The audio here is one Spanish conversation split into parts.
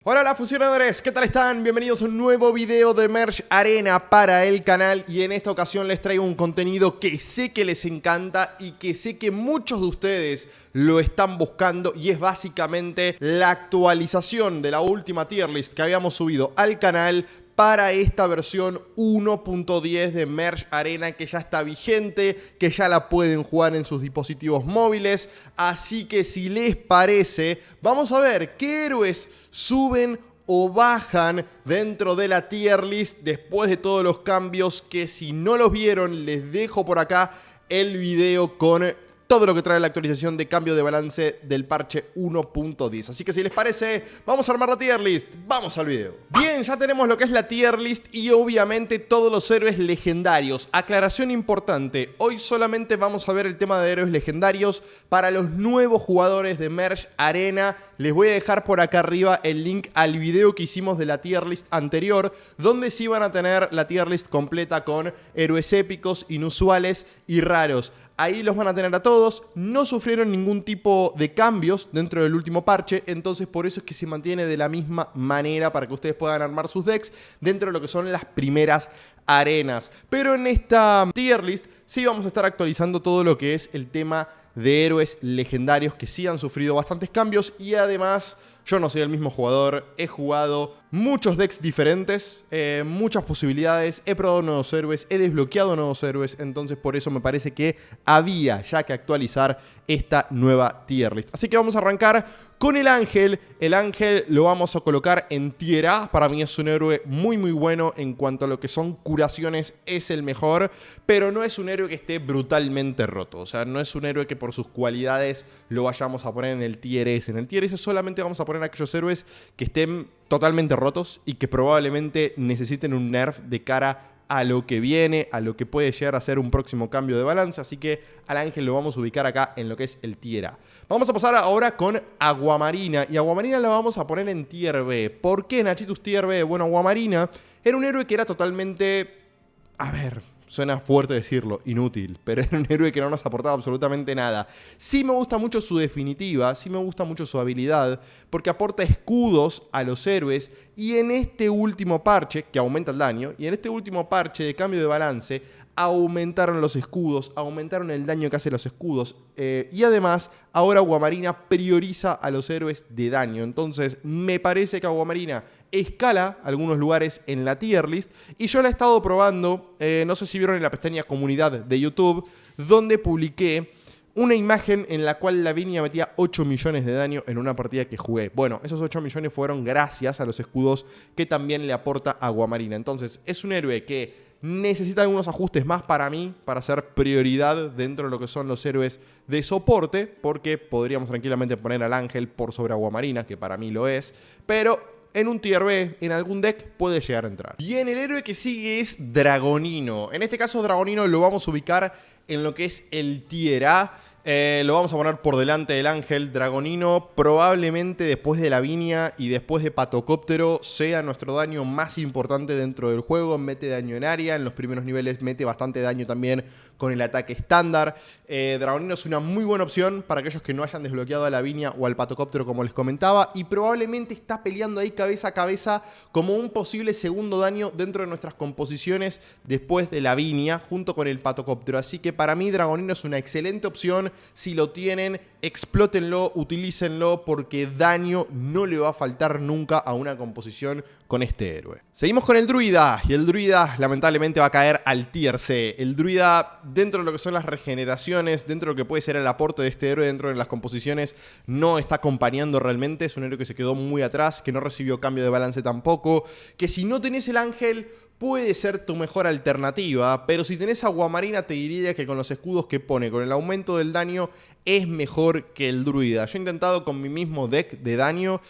Hola fusionadores, ¿qué tal están? Bienvenidos a un nuevo video de Merge Arena para el canal y en esta ocasión les traigo un contenido que sé que les encanta y que sé que muchos de ustedes lo están buscando y es básicamente la actualización de la última tier list que habíamos subido al canal para esta versión 1.10 de Merge Arena que ya está vigente, que ya la pueden jugar en sus dispositivos móviles. Así que si les parece, vamos a ver qué héroes suben o bajan dentro de la tier list después de todos los cambios que si no los vieron les dejo por acá el video con todo lo que trae la actualización de cambio de balance del parche 1.10. Así que si les parece, vamos a armar la tier list. Vamos al video. Bien, ya tenemos lo que es la tier list y obviamente todos los héroes legendarios. Aclaración importante, hoy solamente vamos a ver el tema de héroes legendarios para los nuevos jugadores de Merge Arena. Les voy a dejar por acá arriba el link al video que hicimos de la tier list anterior, donde sí van a tener la tier list completa con héroes épicos, inusuales y raros. Ahí los van a tener a todos, no sufrieron ningún tipo de cambios dentro del último parche, entonces por eso es que se mantiene de la misma manera para que ustedes puedan armar sus decks dentro de lo que son las primeras arenas. Pero en esta tier list sí vamos a estar actualizando todo lo que es el tema de héroes legendarios que sí han sufrido bastantes cambios y además yo no soy el mismo jugador, he jugado muchos decks diferentes, muchas posibilidades, he probado nuevos héroes, he desbloqueado nuevos héroes, entonces por eso me parece que había ya que actualizar esta nueva tier list. Así que vamos a arrancar con el Ángel. El Ángel lo vamos a colocar en tier A, para mí es un héroe muy bueno en cuanto a lo que son curaciones, es el mejor, pero no es un héroe que esté brutalmente roto, o sea, no es un héroe que por sus cualidades lo vayamos a poner en el tier S. En el tier S solamente vamos a poner aquellos héroes que estén totalmente rotos y que probablemente necesiten un nerf de cara a lo que viene, a lo que puede llegar a ser un próximo cambio de balance. Así que al Ángel lo vamos a ubicar acá en lo que es el tier A. Vamos a pasar ahora con Aguamarina. Y Aguamarina la vamos a poner en tier B. ¿Por qué Nachitus tier B? Bueno, Aguamarina era un héroe que era totalmente... A ver... Suena fuerte decirlo, inútil, pero era un héroe que no nos aportaba absolutamente nada. Sí me gusta mucho su definitiva, sí me gusta mucho su habilidad, porque aporta escudos a los héroes, y en este último parche, que aumenta el daño, y en este último parche de cambio de balance, aumentaron los escudos, aumentaron el daño que hacen los escudos, y además, ahora Aguamarina prioriza a los héroes de daño. Entonces, me parece que Aguamarina escala algunos lugares en la tier list y yo la he estado probando, no sé si vieron en la pestaña comunidad de YouTube, donde publiqué una imagen en la cual Lavinia metía 8 millones de daño en una partida que jugué. Bueno, esos 8 millones fueron gracias a los escudos que también le aporta Aguamarina. Entonces, es un héroe que necesita algunos ajustes más para mí, para ser prioridad dentro de lo que son los héroes de soporte, porque podríamos tranquilamente poner al Ángel por sobre Aguamarina, que para mí lo es, pero en un tier B, en algún deck, puede llegar a entrar. Bien, el héroe que sigue es Dragonino. En este caso, Dragonino lo vamos a ubicar en lo que es el tier A. Lo vamos a poner por delante del Ángel. Dragonino probablemente después de Lavinia y después de Patocóptero sea nuestro daño más importante dentro del juego. Mete daño en área, en los primeros niveles mete bastante daño también con el ataque estándar. Dragonino es una muy buena opción para aquellos que no hayan desbloqueado a Lavinia o al Patocóptero, como les comentaba, y probablemente está peleando ahí cabeza a cabeza como un posible segundo daño dentro de nuestras composiciones después de Lavinia junto con el Patocóptero. Así que para mí Dragonino es una excelente opción. Si lo tienen, explótenlo, utilícenlo, porque daño no le va a faltar nunca a una composición con este héroe. Seguimos con el Druida, y el Druida lamentablemente va a caer al tier C. El Druida, dentro de lo que son las regeneraciones, dentro de lo que puede ser el aporte de este héroe dentro de las composiciones, no está acompañando realmente. Es un héroe que se quedó muy atrás, que no recibió cambio de balance tampoco, que si no tenés el Ángel puede ser tu mejor alternativa, pero si tenés Aguamarina te diría que con los escudos que pone, con el aumento del daño, es mejor que el Druida. Yo he intentado con mi mismo deck de daño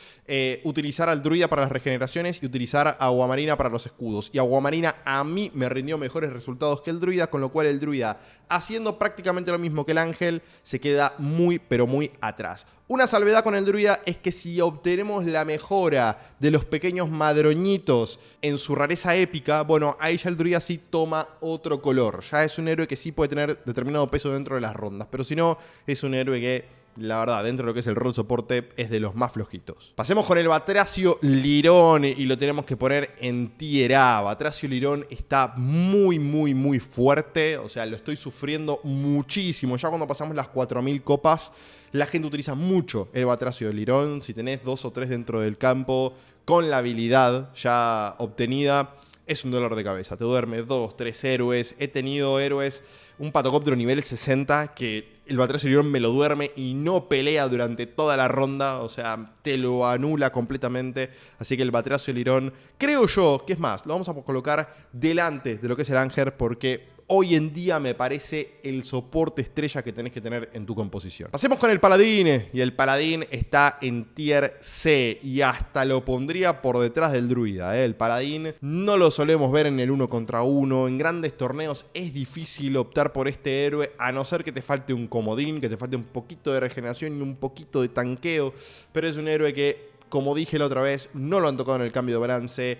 utilizar al Druida para las regeneraciones y utilizar a Aguamarina para los escudos. Y Aguamarina a mí me rindió mejores resultados que el Druida, con lo cual el Druida, haciendo prácticamente lo mismo que el Ángel, se queda muy pero muy atrás. Una salvedad con el Druida es que si obtenemos la mejora de los pequeños madroñitos en su rareza épica, bueno, ahí ya el Druida sí toma otro color. Ya es un héroe que sí puede tener determinado peso dentro de las rondas, pero si no, es un héroe que la verdad, dentro de lo que es el rol soporte, es de los más flojitos. Pasemos con el Batracio Lirón y lo tenemos que poner en tier A. Batracio Lirón está muy fuerte, o sea, lo estoy sufriendo muchísimo. Ya cuando pasamos las 4000 copas, la gente utiliza mucho el Batracio Lirón. Si tenés 2 o 3 dentro del campo, con la habilidad ya obtenida, es un dolor de cabeza. Te duerme 2, 3 héroes. He tenido héroes, un Patocóptero nivel 60, que el Batracio Lirón me lo duerme y no pelea durante toda la ronda. O sea, te lo anula completamente. Así que el Batracio Lirón, creo yo, que es más, lo vamos a colocar delante de lo que es el Ángel, porque hoy en día me parece el soporte estrella que tenés que tener en tu composición. Pasemos con el Paladín. Y el Paladín está en tier C. Y hasta lo pondría por detrás del Druida. El Paladín no lo solemos ver en el 1 contra 1. En grandes torneos es difícil optar por este héroe, a no ser que te falte un comodín, que te falte un poquito de regeneración y un poquito de tanqueo. Pero es un héroe que, como dije la otra vez, no lo han tocado en el cambio de balance.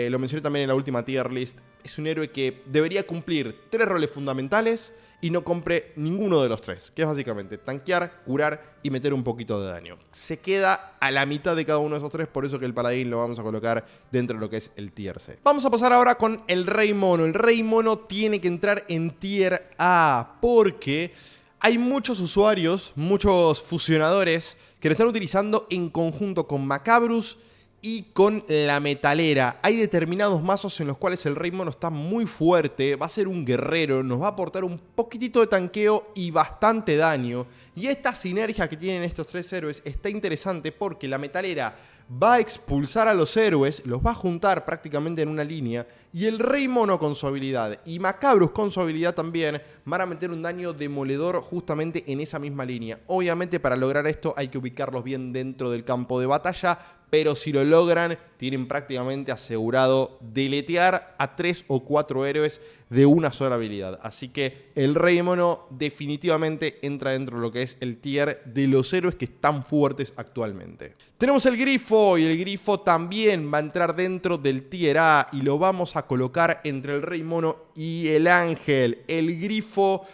Lo mencioné también en la última tier list. Es un héroe que debería cumplir 3 roles fundamentales y no compre ninguno de los 3, que es básicamente tanquear, curar y meter un poquito de daño. Se queda a la mitad de cada uno de esos 3, por eso que el Paladín lo vamos a colocar dentro de lo que es el tier C. Vamos a pasar ahora con el Rey Mono. El Rey Mono tiene que entrar en tier A porque hay muchos usuarios, muchos fusionadores que lo están utilizando en conjunto con Macabrus y con la Metalera. Hay determinados mazos en los cuales el Rey Mono está muy fuerte, va a ser un guerrero, nos va a aportar un poquitito de tanqueo y bastante daño. Y esta sinergia que tienen estos 3 héroes está interesante porque la Metalera va a expulsar a los héroes, los va a juntar prácticamente en una línea, y el Rey Mono con su habilidad y Macabrus con su habilidad también van a meter un daño demoledor justamente en esa misma línea. Obviamente, para lograr esto hay que ubicarlos bien dentro del campo de batalla, pero si lo logran, tienen prácticamente asegurado deletear a 3 o 4 héroes de una sola habilidad. Así que el Rey Mono definitivamente entra dentro de lo que es el tier de los héroes que están fuertes actualmente. Tenemos el Grifo, y el Grifo también va a entrar dentro del tier A y lo vamos a colocar entre el Rey Mono y el Ángel. El Grifo,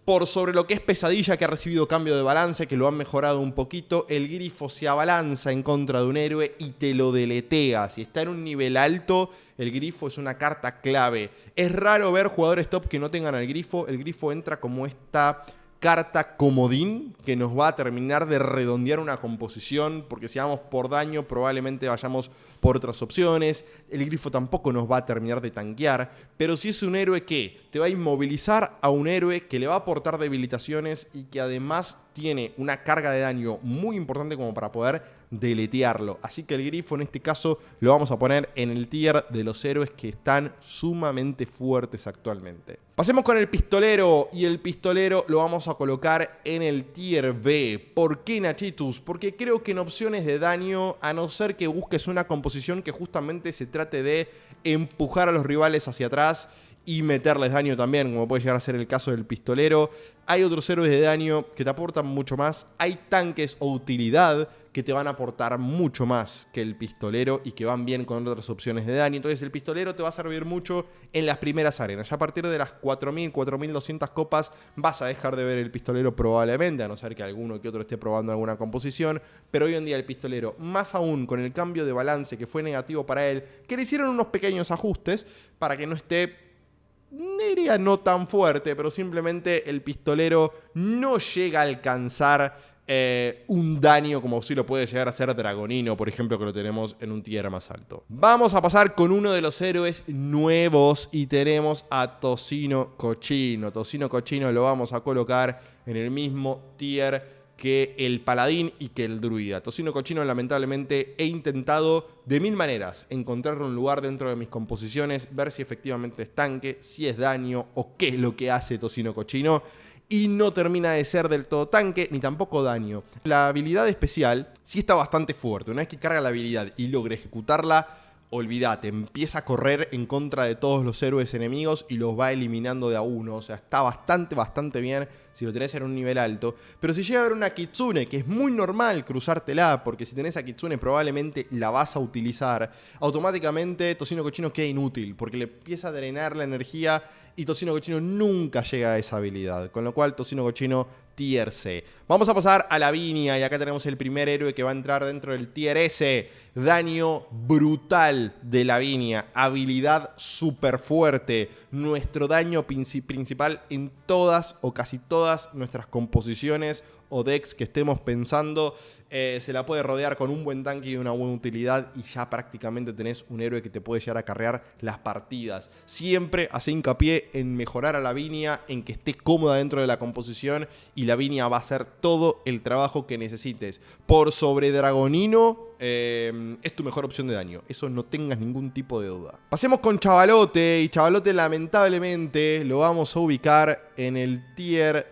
por sobre lo que es Pesadilla, que ha recibido cambio de balance, que lo han mejorado un poquito, el Grifo se abalanza en contra de un héroe y te lo deletea. Si está en un nivel alto, el Grifo es una carta clave. Es raro ver jugadores top que no tengan al Grifo. El Grifo entra como esta carta comodín que nos va a terminar de redondear una composición, porque si vamos por daño probablemente vayamos por otras opciones. El Grifo tampoco nos va a terminar de tanquear, pero si es un héroe que te va a inmovilizar a un héroe, que le va a aportar debilitaciones y que además tiene una carga de daño muy importante como para poder deletearlo. Así que el Grifo en este caso lo vamos a poner en el tier de los héroes que están sumamente fuertes actualmente. Pasemos con el Pistolero, y el Pistolero lo vamos a colocar en el tier B. ¿Por qué, Nachitus? Porque creo que en opciones de daño, a no ser que busques una composición que justamente se trate de empujar a los rivales hacia atrás y meterles daño también, como puede llegar a ser el caso del Pistolero, hay otros héroes de daño que te aportan mucho más. Hay tanques o utilidad que te van a aportar mucho más que el Pistolero y que van bien con otras opciones de daño. Entonces el Pistolero te va a servir mucho en las primeras arenas. Ya a partir de las 4000, 4200 copas vas a dejar de ver el Pistolero probablemente, a no ser que alguno que otro esté probando alguna composición. Pero hoy en día el Pistolero, más aún con el cambio de balance que fue negativo para él, que le hicieron unos pequeños ajustes para que no esté, diría, no tan fuerte, pero simplemente el Pistolero no llega a alcanzar un daño como si lo puede llegar a ser Dragonino, por ejemplo, que lo tenemos en un tier más alto. Vamos a pasar con uno de los héroes nuevos y tenemos a Tocino Cochino. Tocino Cochino lo vamos a colocar en el mismo tier que el Paladín y que el Druida. Tocino Cochino, lamentablemente, he intentado de 1000 maneras encontrarle un lugar dentro de mis composiciones, ver si efectivamente es tanque, si es daño o qué es lo que hace Tocino Cochino, y no termina de ser del todo tanque ni tampoco daño. La habilidad especial sí está bastante fuerte. Una vez que carga la habilidad y logra ejecutarla, olvídate, empieza a correr en contra de todos los héroes enemigos y los va eliminando de a uno. O sea, está bastante bien si lo tenés en un nivel alto. Pero si llega a haber una Kitsune, que es muy normal cruzártela, porque si tenés a Kitsune probablemente la vas a utilizar, automáticamente Tocino Cochino queda inútil, porque le empieza a drenar la energía y Tocino Cochino nunca llega a esa habilidad. Con lo cual Tocino Cochino Tier C. Vamos a pasar a Lavinia y acá tenemos el primer héroe que va a entrar dentro del Tier S. Daño brutal de Lavinia, habilidad súper fuerte. Nuestro daño principal en todas o casi todas nuestras composiciones o decks que estemos pensando. Se la puede rodear con un buen tanque y una buena utilidad y ya prácticamente tenés un héroe que te puede llegar a carrear las partidas. Siempre hace hincapié en mejorar a Lavinia, en que esté cómoda dentro de la composición y Lavinia va a hacer todo el trabajo que necesites. Por sobre Dragonino es tu mejor opción de daño, eso no tengas ningún tipo de duda. Pasemos con Chavalote y Chavalote lamentablemente lo vamos a ubicar en el tier...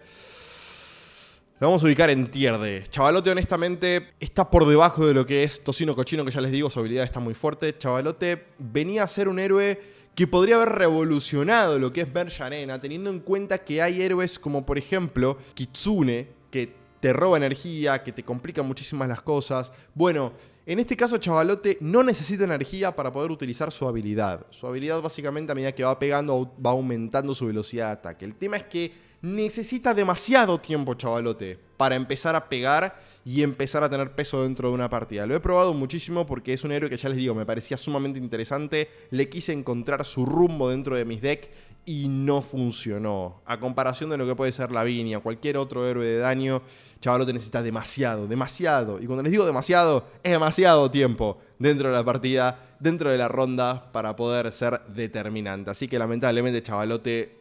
Lo vamos a ubicar en tier D. Chavalote honestamente está por debajo de lo que es Tocino Cochino, que ya les digo, su habilidad está muy fuerte. Chavalote venía a ser un héroe que podría haber revolucionado lo que es Merge Arena, teniendo en cuenta que hay héroes como por ejemplo Kitsune, que te roba energía, que te complica muchísimas las cosas. Bueno, en este caso Chavalote no necesita energía para poder utilizar su habilidad. Su habilidad básicamente a medida que va pegando va aumentando su velocidad de ataque. El tema es que necesita demasiado tiempo Chavalote para empezar a pegar y empezar a tener peso dentro de una partida. Lo he probado muchísimo porque es un héroe que ya les digo, me parecía sumamente interesante. Le quise encontrar su rumbo dentro de mis decks y no funcionó. A comparación de lo que puede ser Lavinia, cualquier otro héroe de daño, Chavalote necesita demasiado. Y cuando les digo demasiado, es demasiado tiempo dentro de la partida, dentro de la ronda, para poder ser determinante. Así que lamentablemente Chavalote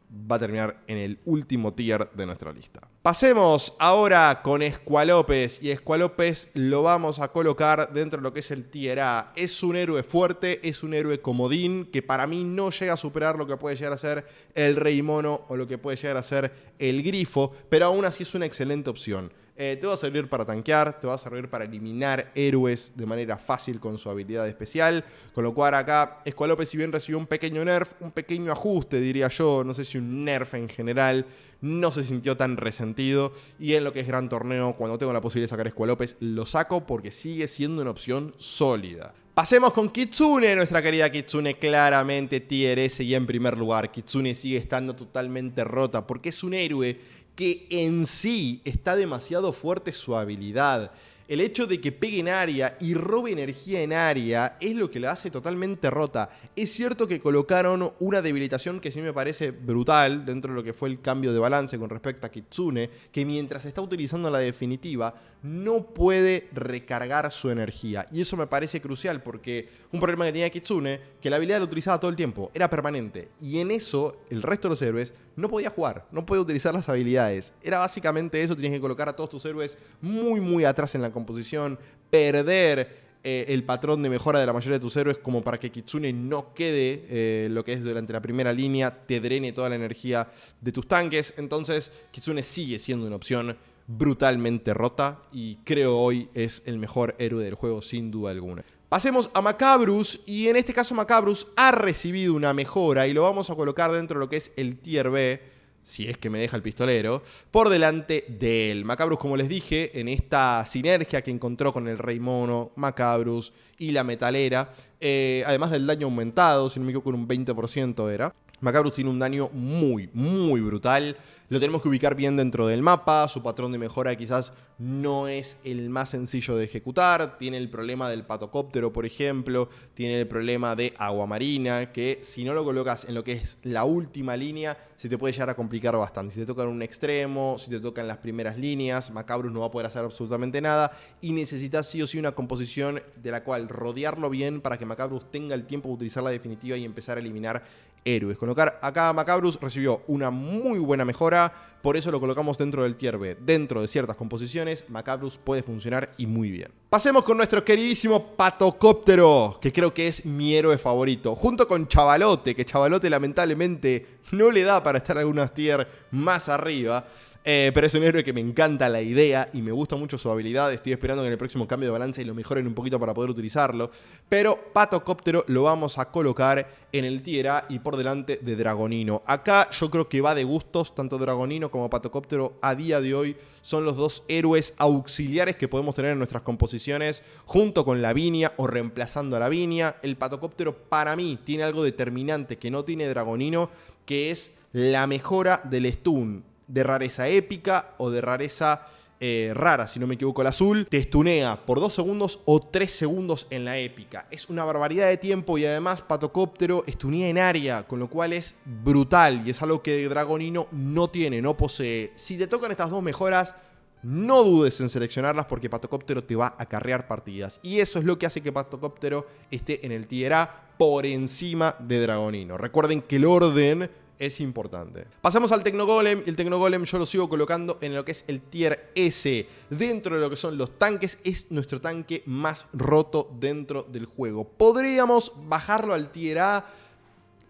va a terminar en el último tier de nuestra lista. Pasemos ahora con Escualopes. Y Escualopes lo vamos a colocar dentro de lo que es el tier A. Es un héroe fuerte, es un héroe comodín, que para mí no llega a superar lo que puede llegar a ser el Rey Mono o lo que puede llegar a ser el Grifo, pero aún así es una excelente opción. Te va a servir para tanquear, te va a servir para eliminar héroes de manera fácil con su habilidad especial. Con lo cual acá Escualopes, si bien recibió un pequeño nerf, un pequeño ajuste diría yo, no sé si un nerf en general, no se sintió tan resentido. Y en lo que es gran torneo, cuando tengo la posibilidad de sacar Escualopes, lo saco porque sigue siendo una opción sólida. Pasemos con Kitsune, nuestra querida Kitsune, claramente tier S y en primer lugar. Kitsune sigue estando totalmente rota porque es un héroe que en sí está demasiado fuerte su habilidad. El hecho de que pegue en área y robe energía en área es lo que la hace totalmente rota. Es cierto que colocaron una debilitación que sí me parece brutal dentro de lo que fue el cambio de balance con respecto a Kitsune, que mientras está utilizando la definitiva no puede recargar su energía. Y eso me parece crucial porque un problema que tenía Kitsune, que la habilidad la utilizaba todo el tiempo, era permanente. Y en eso el resto de los héroes no podía jugar, no podía utilizar las habilidades. Era básicamente eso, tenías que colocar a todos tus héroes muy atrás en la composición, perder el patrón de mejora de la mayoría de tus héroes como para que Kitsune no quede lo que es durante la primera línea, te drene toda la energía de tus tanques. Entonces Kitsune sigue siendo una opción brutalmente rota y creo hoy es el mejor héroe del juego sin duda alguna. Pasemos a Macabrus y en este caso Macabrus ha recibido una mejora y lo vamos a colocar dentro de lo que es el tier B, si es que me deja el pistolero, por delante de él. Macabrus, como les dije, en esta sinergia que encontró con el Rey Mono, Macabrus y la metalera, además del daño aumentado, si no me equivoco, un 20% era. Macabrus tiene un daño muy brutal. Lo tenemos que ubicar bien dentro del mapa. Su patrón de mejora quizás no es el más sencillo de ejecutar. Tiene el problema del patocóptero, por ejemplo. Tiene el problema de agua marina, que si no lo colocas en lo que es la última línea, se te puede llegar a complicar bastante. Si te toca en un extremo, si te tocan las primeras líneas, Macabrus no va a poder hacer absolutamente nada. Y necesitas sí o sí una composición de la cual rodearlo bien para que Macabrus tenga el tiempo de utilizar la definitiva y empezar a eliminar héroes. Colocar acá a Macabrus recibió una muy buena mejora, por eso lo colocamos dentro del tier B. Dentro de ciertas composiciones, Macabrus puede funcionar y muy bien. Pasemos con nuestro queridísimo Patocóptero, que creo que es mi héroe favorito, junto con Chavalote, que Chavalote lamentablemente no le da para estar algunas tier más arriba. Pero es un héroe que me encanta la idea y me gusta mucho su habilidad. Estoy esperando que en el próximo cambio de balance lo mejoren un poquito para poder utilizarlo. Pero Patocóptero lo vamos a colocar en el tier A y por delante de Dragonino. Acá yo creo que va de gustos, tanto Dragonino como Patocóptero a día de hoy son los dos héroes auxiliares que podemos tener en nuestras composiciones, junto con Lavinia o reemplazando a Lavinia. El Patocóptero para mí tiene algo determinante que no tiene Dragonino, que es la mejora del stun. de rareza épica o de rareza rara, si no me equivoco, el azul, te stunea por 2 segundos o 3 segundos en la épica. Es una barbaridad de tiempo y además Patocóptero stunea en área, con lo cual es brutal y es algo que Dragonino no tiene, no posee. Si te tocan estas dos mejoras, no dudes en seleccionarlas porque Patocóptero te va a carrear partidas. Y eso es lo que hace que Patocóptero esté en el tier A por encima de Dragonino. Recuerden que el orden es importante. Pasamos al Tecnogolem. El Tecnogolem yo lo sigo colocando en lo que es el tier S. Dentro de lo que son los tanques, es nuestro tanque más roto dentro del juego. Podríamos bajarlo al tier A.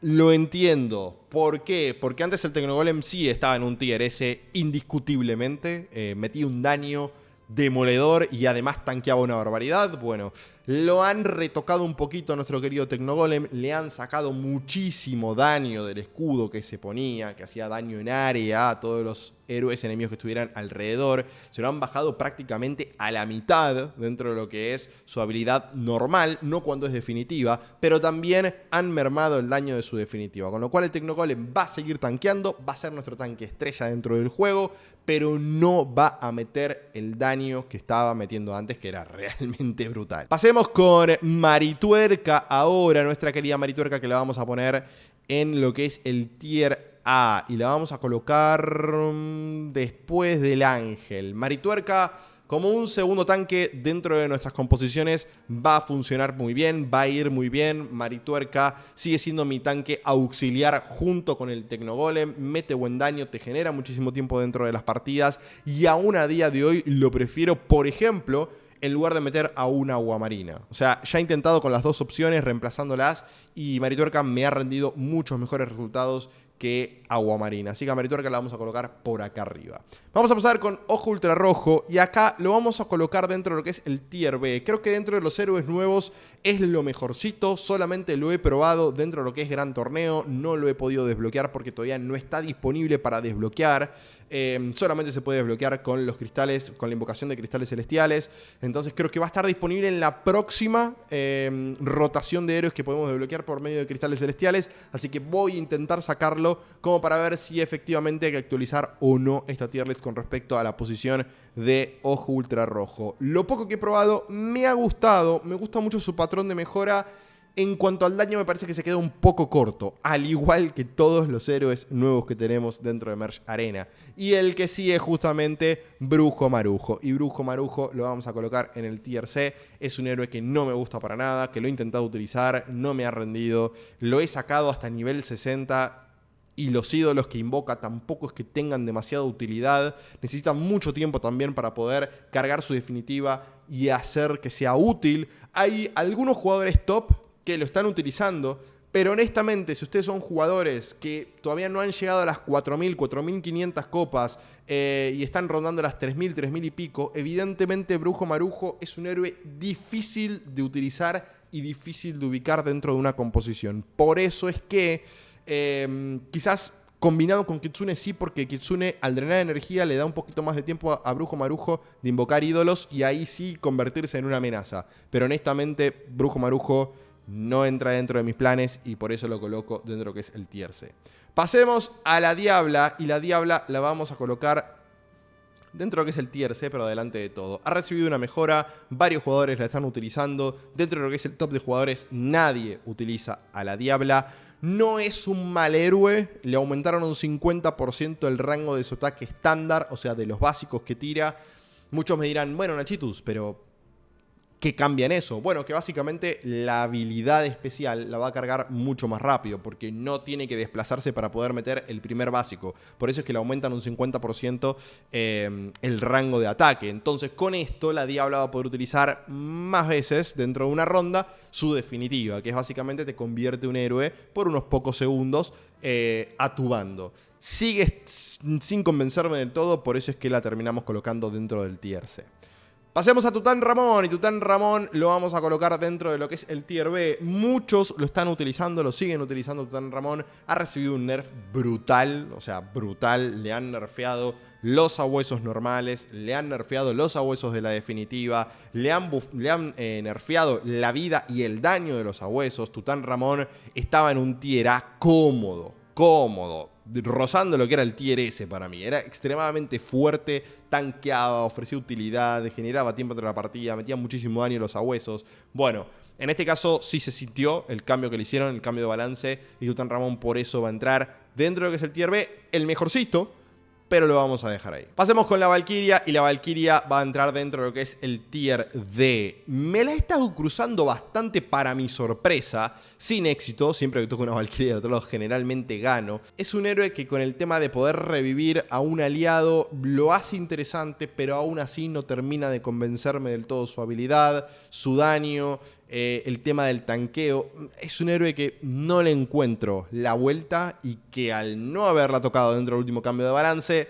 Lo entiendo. ¿Por qué? Porque antes el Tecnogolem sí estaba en un tier S indiscutiblemente. Metía un daño demoledor y además tanqueaba una barbaridad. Bueno, lo han retocado un poquito a nuestro querido Tecnogolem. Le han sacado muchísimo daño del escudo que se ponía, que hacía daño en área a todos los héroes enemigos que estuvieran alrededor. Se lo han bajado prácticamente a la mitad dentro de lo que es su habilidad normal, no cuando es definitiva, pero también han mermado el daño de su definitiva, con lo cual el Tecnogolem va a seguir tanqueando, va a ser nuestro tanque estrella dentro del juego, pero no va a meter el daño que estaba metiendo antes, que era realmente brutal. Pasemos con Marituerca ahora, nuestra querida Marituerca, que la vamos a poner en lo que es el tier A y la vamos a colocar después del Ángel. Marituerca, como un segundo tanque dentro de nuestras composiciones, va a funcionar muy bien, va a ir muy bien. Marituerca sigue siendo mi tanque auxiliar junto con el Tecnogolem, mete buen daño, te genera muchísimo tiempo dentro de las partidas y aún a día de hoy lo prefiero, por ejemplo, en lugar de meter a una Aguamarina. O sea, ya he intentado con las dos opciones reemplazándolas y Marituerca me ha rendido muchos mejores resultados que Aguamarina. Así que a Marituerca la vamos a colocar por acá arriba. Vamos a pasar con Ojo Ultra Rojo y acá lo vamos a colocar dentro de lo que es el tier B. Creo que dentro de los héroes nuevos es lo mejorcito. Solamente lo he probado dentro de lo que es Gran Torneo. No lo he podido desbloquear porque todavía no está disponible para desbloquear. Solamente se puede desbloquear con los cristales, con la invocación de cristales celestiales. Entonces creo que va a estar disponible en la próxima rotación de héroes que podemos desbloquear por medio de cristales celestiales. Así que voy a intentar sacarlo como para ver si efectivamente hay que actualizar o no esta tier list con respecto a la posición de Ojo Ultra Rojo. Lo poco que he probado me ha gustado, me gusta mucho su patrón de mejora. En cuanto al daño me parece que se queda un poco corto, al igual que todos los héroes nuevos que tenemos dentro de Merge Arena. Y el que sigue es justamente Brujo Marujo. Y Brujo Marujo lo vamos a colocar en el tier C. Es un héroe que no me gusta para nada, que lo he intentado utilizar, no me ha rendido. Lo he sacado hasta nivel 60 y los ídolos que invoca tampoco es que tengan demasiada utilidad. Necesitan mucho tiempo también para poder cargar su definitiva y hacer que sea útil. Hay algunos jugadores top que lo están utilizando, pero honestamente, si ustedes son jugadores que todavía no han llegado a las 4.000, 4.500 copas y están rondando las 3.000, 3.000 y pico, evidentemente Brujo Marujo es un héroe difícil de utilizar y difícil de ubicar dentro de una composición. Por eso es que quizás combinado con Kitsune sí, porque Kitsune al drenar energía le da un poquito más de tiempo a Brujo Marujo de invocar ídolos y ahí sí convertirse en una amenaza. Pero honestamente, Brujo Marujo no entra dentro de mis planes y por eso lo coloco dentro de lo que es el tier C. Pasemos a la Diabla y la Diabla la vamos a colocar dentro de lo que es el tier C, pero adelante de todo. Ha recibido una mejora, varios jugadores la están utilizando. Dentro de lo que es el top de jugadores, nadie utiliza a la Diabla. No es un mal héroe, le aumentaron un 50% el rango de su ataque estándar, o sea, de los básicos que tira. Muchos me dirán, bueno, Nachitus, pero ¿qué cambia en eso? Bueno, que básicamente la habilidad especial la va a cargar mucho más rápido, porque no tiene que desplazarse para poder meter el primer básico. Por eso es que le aumentan un 50% el rango de ataque. Entonces, con esto, la Diabla va a poder utilizar más veces dentro de una ronda su definitiva, que es básicamente te convierte un héroe por unos pocos segundos a tu bando. Sigue sin convencerme del todo, por eso es que la terminamos colocando dentro del tier C. Pasemos a Tután Ramón, y Tután Ramón lo vamos a colocar dentro de lo que es el tier B. Muchos lo están utilizando, lo siguen utilizando. Tután Ramón ha recibido un nerf brutal, o sea, brutal. Le han nerfeado los sabuesos normales, le han nerfeado los sabuesos de la definitiva, le han nerfeado la vida y el daño de los sabuesos. Tután Ramón estaba en un tier A cómodo, rozando lo que era el tier S para mí. Era extremadamente fuerte, tanqueaba, ofrecía utilidad, generaba tiempo entre la partida, metía muchísimo daño en los sabuesos. Bueno, en este caso sí se sintió el cambio que le hicieron, el cambio de balance, y Tutanramón por eso va a entrar dentro de lo que es el tier B, el mejorcito, pero lo vamos a dejar ahí. Pasemos con la Valkyria, y la Valkyria va a entrar dentro de lo que es el tier D. Me la he estado cruzando bastante para mi sorpresa, sin éxito. Siempre que toco una Valkyria del otro lado generalmente gano. Es un héroe que con el tema de poder revivir a un aliado lo hace interesante, pero aún así no termina de convencerme del todo su habilidad, su daño, el tema del tanqueo. Es un héroe que no le encuentro la vuelta y que al no haberla tocado dentro del último cambio de balance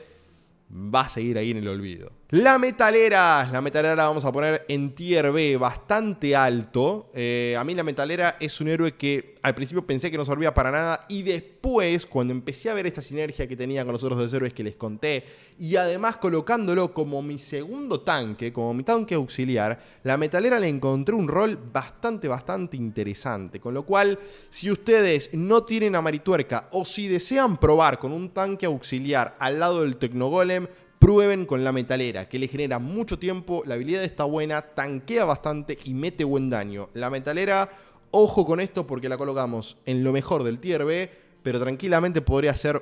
va a seguir ahí en el olvido. La metalera la vamos a poner en tier B bastante alto. A mí la metalera es un héroe que al principio pensé que no servía para nada, y después cuando empecé a ver esta sinergia que tenía con los otros dos héroes que les conté, y además colocándolo como mi segundo tanque, como mi tanque auxiliar, la metalera le encontré un rol bastante interesante. Con lo cual, si ustedes no tienen a Marituerca o si desean probar con un tanque auxiliar al lado del Tecnogolem, prueben con la metalera, que le genera mucho tiempo, la habilidad está buena, tanquea bastante y mete buen daño. La metalera, ojo con esto porque la colocamos en lo mejor del tier B, pero tranquilamente podría ser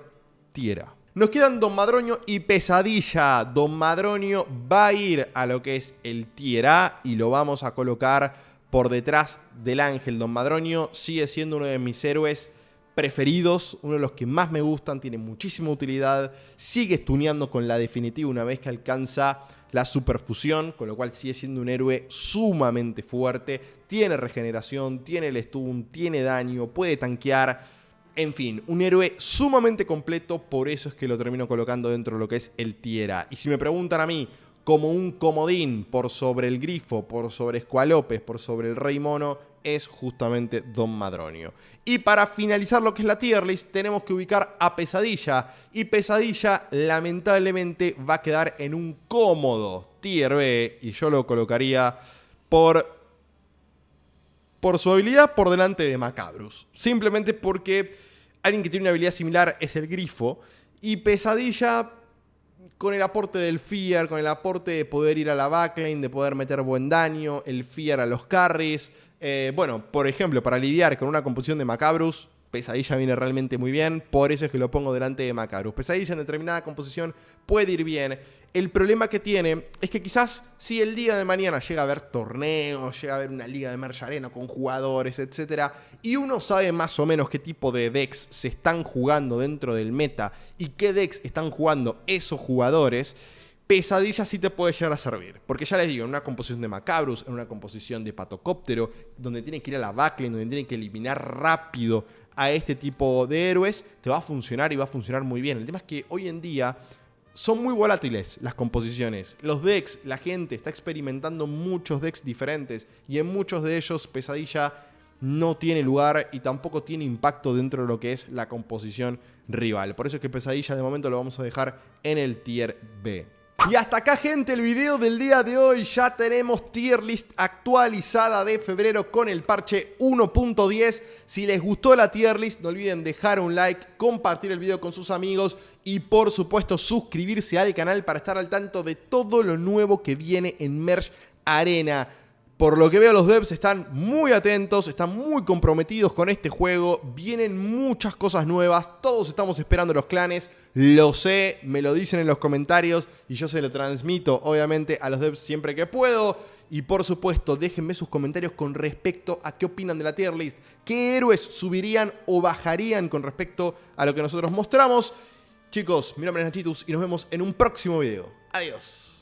tier A. Nos quedan Don Madroño y Pesadilla. Don Madroño va a ir a lo que es el tier A y lo vamos a colocar por detrás del Ángel. Don Madroño sigue siendo uno de mis héroes preferidos, uno de los que más me gustan, tiene muchísima utilidad, sigue stuneando con la definitiva una vez que alcanza la superfusión, con lo cual sigue siendo un héroe sumamente fuerte, tiene regeneración, tiene el stun, tiene daño, puede tanquear, en fin, un héroe sumamente completo, por eso es que lo termino colocando dentro de lo que es el tier A. Y si me preguntan a mí, como un comodín por sobre el Grifo, por sobre Squalopes, por sobre el Rey Mono, es justamente Don Madroño. Y para finalizar lo que es la tier list, tenemos que ubicar a Pesadilla. Y Pesadilla, lamentablemente, va a quedar en un cómodo tier B. Y yo lo colocaría por su habilidad por delante de Macabrus. Simplemente porque alguien que tiene una habilidad similar es el Grifo. Y Pesadilla, con el aporte del Fear, con el aporte de poder ir a la backlane, de poder meter buen daño, el Fear a los carries. Bueno, por ejemplo, para lidiar con una composición de Macabrus, Pesadilla viene realmente muy bien, por eso es que lo pongo delante de Macabrus. Pesadilla en determinada composición puede ir bien. El problema que tiene es que quizás si el día de mañana llega a haber torneos, llega a haber una liga de Merge Arena con jugadores, etc., y uno sabe más o menos qué tipo de decks se están jugando dentro del meta y qué decks están jugando esos jugadores, Pesadilla sí te puede llegar a servir. Porque ya les digo, en una composición de Macabrus, en una composición de Patocóptero, donde tiene que ir a la backlane, donde tiene que eliminar rápido a este tipo de héroes, te va a funcionar y va a funcionar muy bien. El tema es que hoy en día son muy volátiles las composiciones. Los decks, la gente está experimentando muchos decks diferentes y en muchos de ellos Pesadilla no tiene lugar y tampoco tiene impacto dentro de lo que es la composición rival. Por eso es que Pesadilla de momento lo vamos a dejar en el tier B. Y hasta acá, gente, el video del día de hoy. Ya tenemos tier list actualizada de febrero con el parche 1.10. Si les gustó la tier list, no olviden dejar un like, compartir el video con sus amigos y por supuesto suscribirse al canal para estar al tanto de todo lo nuevo que viene en Merge Arena. Por lo que veo, los devs están muy atentos, están muy comprometidos con este juego. Vienen muchas cosas nuevas, todos estamos esperando los clanes. Lo sé, me lo dicen en los comentarios y yo se lo transmito, obviamente, a los devs siempre que puedo. Y por supuesto, déjenme sus comentarios con respecto a qué opinan de la tier list. ¿Qué héroes subirían o bajarían con respecto a lo que nosotros mostramos? Chicos, mi nombre es Nachitus y nos vemos en un próximo video. Adiós.